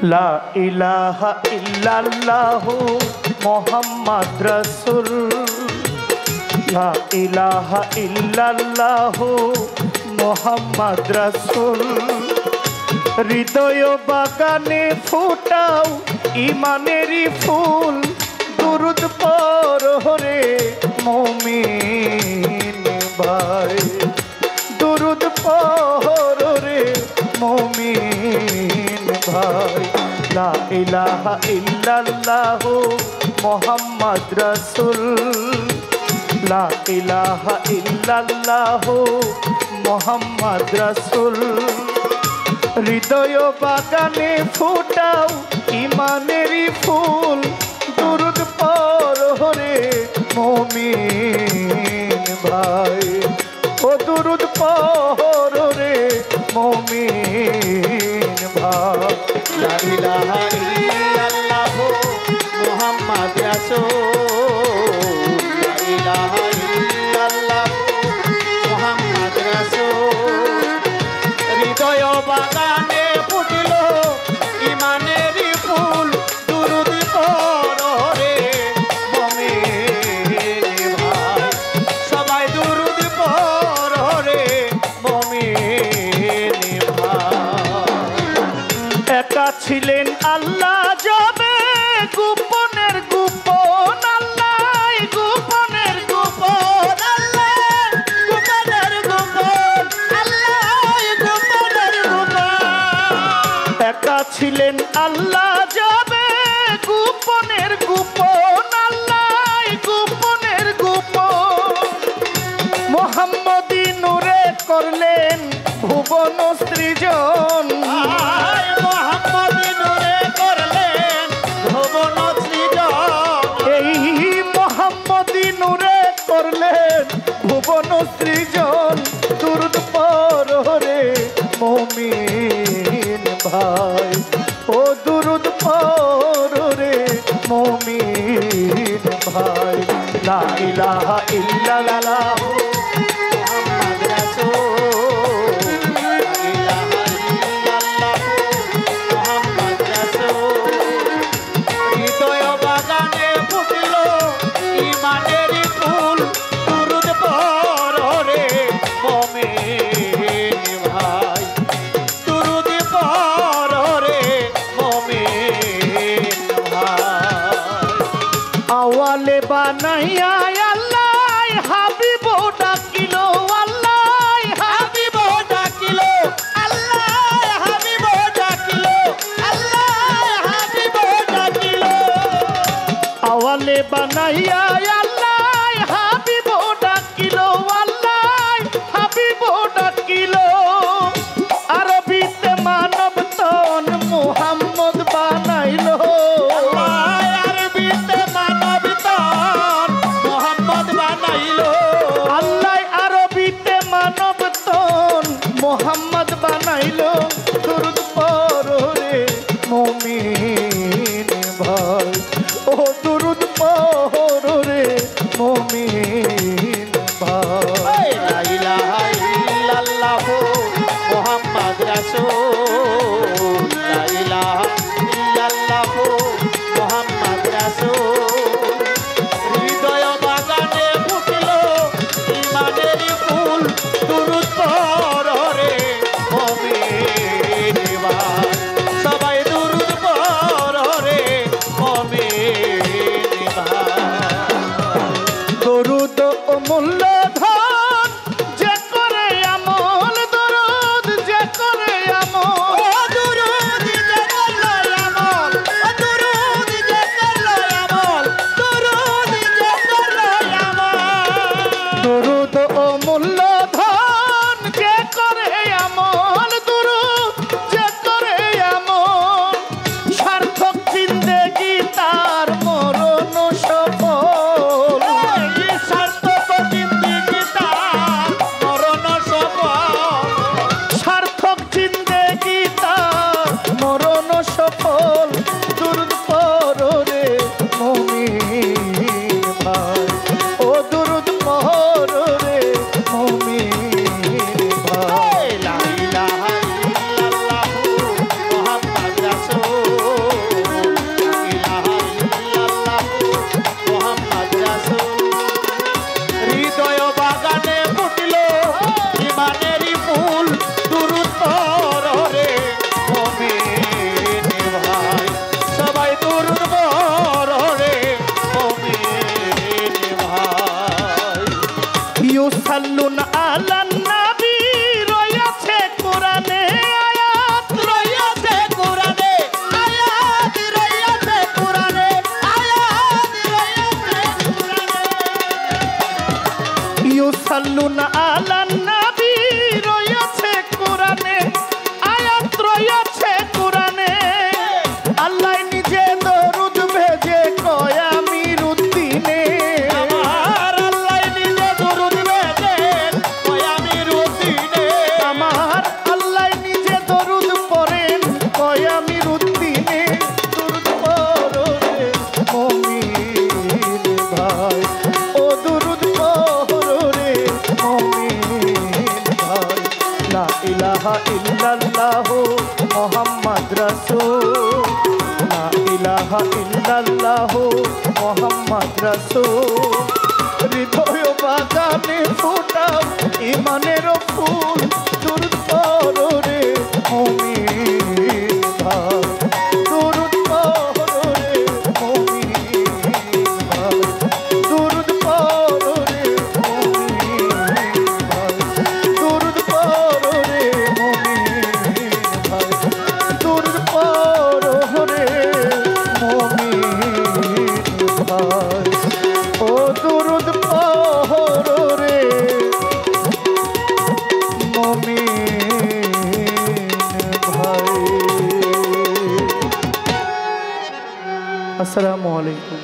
লা ইলাহা ইল্লাল্লাহু মুহাম্মাদ রাসূল লা ইলাহা ইল্লাল্লাহু মুহাম্মাদ রাসূল হৃদয় বাগানে ফুটাও ঈমানেরই ফুল দুরূদ পড়ো রে মুমিন ভাই দুরূদ পড়ো রে মুমিন ভাই লা ইলাহা ইল্লাল্লাহু মুহাম্মাদ রাসূল লা ইলাহা ইল্লাল্লাহু মুহাম্মাদ রাসূল হৃদয় বাগানে ফুটাও ঈমানেরই ফুল দুরূদ পড়ো রে মুমিন ভাই ও দুরূদ পড়ো রে মুমিন ভাই লা ইলাহা ইল্লাল্লাহু মুহাম্মাদ রাসূল লা ইলাহা ইল্লাল্লাহু মুহাম্মাদ রাসূল হৃদয় বাগানে ফুটিল ঈমানেরই ফুল দুরূদ পড়ো রে মুমিন ভাই সবাই দুরূদ পড়ো রে মুমিন ভাই একা ছিলেন আল্লাহ যাবে গোপনের গোপন আল্লাহ গোপনের গোপন আল্লাহ গোপনের গোপন আল্লাহ গোপনের গোপন একা ছিলেন আল্লাহ যাবে গোপনের গোপন আল্লাহ গোপনের গোপন মুহাম্মদী নূরে করলেন ভুবন সৃজন মুহাম্মদী নূরে করলেন ভুবন সৃজন এই মুহাম্মদী নূরে করলেন ভুবন সৃজন দুরূদ পড়ো রে মুমিন ভাই ও দুরূদ পড়ো রে মুমিন ভাই লা ইলাহা ইল্লাল্লাহু মুহাম্মাদ রাসূল লা ইলাহা ইল্লাল্লাহু মুহাম্মাদ রাসূল হৃদয় বাগানে ফুটিল ঈমানেরই ফুল দুরূদ পড়ো রে মুমিন ভাই দুরূদ পড়ো রে মুমিন ভাই আওয়ালে বানাইয়া আল্লাহ হাবিব ডাকিল আল্লাহ হাবিব ডাকিল আল্লাহ হাবিব ডাকিল আল্লাহ হাবিব ডাকিল আওয়ালে বানাইয়া আল্লাহ হাবিব ডাকিল আল্লাহ হাবিব ডাকিল আরবিতে মানব তন মুহাম্মদ বানাইলো আরবিতে মানব তন মুহাম্মদ বানাইলো আল্লাহ আরবিতে মানব তন মুহাম্মদ বানাইলো দুরূদ পড়ো রে মুমিন ভাই ও দুরূদ পড়ো রে মুমিন ভাই লা ইলাহা ইল্লাল্লাহু মুহাম্মাদ রাসূল লা ইলাহা ইল্লাল্লাহু মুহাম্মাদ রাসূল হৃদয় বাগানে ফুটিল ঈমানেরই ফুল দুরূদ পড়ো রে মুমিন ভাই সবাই দুরূদ পড়ো রে মুমিন ভাই দরুদ অমূল্য ধন যে করে আমল দরুদ যে করে আমল দুরূদ যে করলো আমল দুরূদ যে করলো আমল দুরূদ যে করলো আমল দরুদ অমূল্য ধন যে করে আমল দরুদ যে করে আমল সার্থক জিন্দেগি তার মরণ সফল সার্থক জিন্দেগি তার মরণ সফল সার্থক জিন্দেগি তার মরণ সফল দুরূদ পড়ো রে মুমিন ভাই ও দুরূদ পড়ো রে মুমিন ভাই লা ইলাহা ইল্লাল্লাহু মুহাম্মাদ রাসূল ইল্লাল্লাহু মুহাম্মদ রাসূল লা ইলাহা ইল্লাল্লাহু মুহাম্মদ রাসূল হৃদয় বাগানে ফোটাও ইমানের ফুল দুরূদ পড়ো রে মুমিন ভাই দুরূদ পড়ো রে মুমিন ভাই দুরূদ পড়ো রে মুমিন ভাই দুরূদ পড়ো রে মুমিন ভাই দুরূদ পড়ো রে মুমিন ভাই ও দুরূদ পড়ো রে মুমিন ভাই। আসসালামু আলাইকুম।